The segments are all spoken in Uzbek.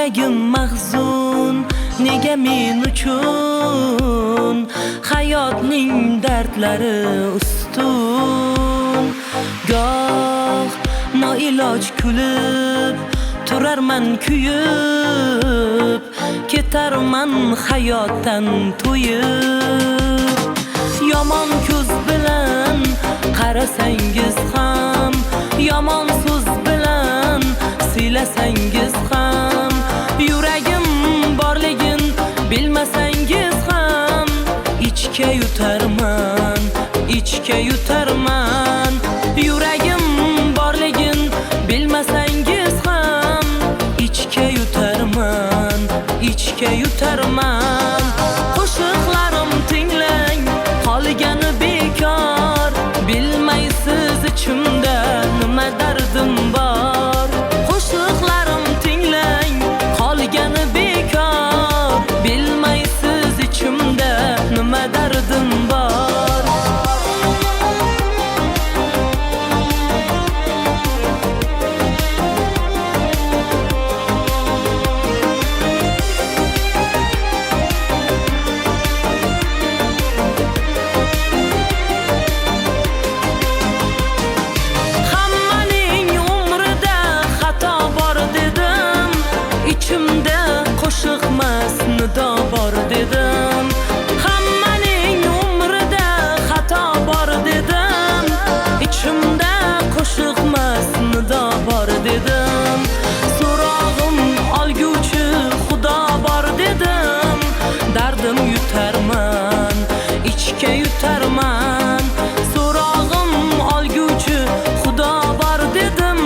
Yuragim mahzun, nega men uchun hayotning dardlari ustun. Goh noiloj kulib turarman kuyib, ketarman hayotdan to'yib. Yomon ko'z bilan qarasangiz ham, yomon so'z bilan siylasangiz ham, yuragim borligin bilmasangiz ham, ichga yutarman, ichga yutarman. Yuragim borligin bilmasangiz ham, ichga yutarman, ichga yutarman. Qo'shiqlarim tinglang, qolgani bekor, bilmaysiz ichimda nima dardim bor. Qo'shiqlarim tinglang, qolgani bekor, bilmaysiz ichimda nima dardim bor. Nido bor dedim, hammaning umrida xato bor dedim, ichimda qo'shiqmas nido bor dedim. So'rog'im olguvchi Xudo bor dedim, dardim yutarman, ichga yutarman. So'rog'im olguvchi Xudo bor dedim,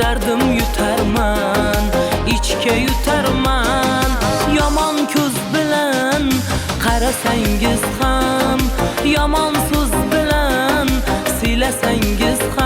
dardim yutarman, ichga yutarman. Yomon ko'z bilan qarasangiz ham, yomon so'z bilan siylasangiz ham,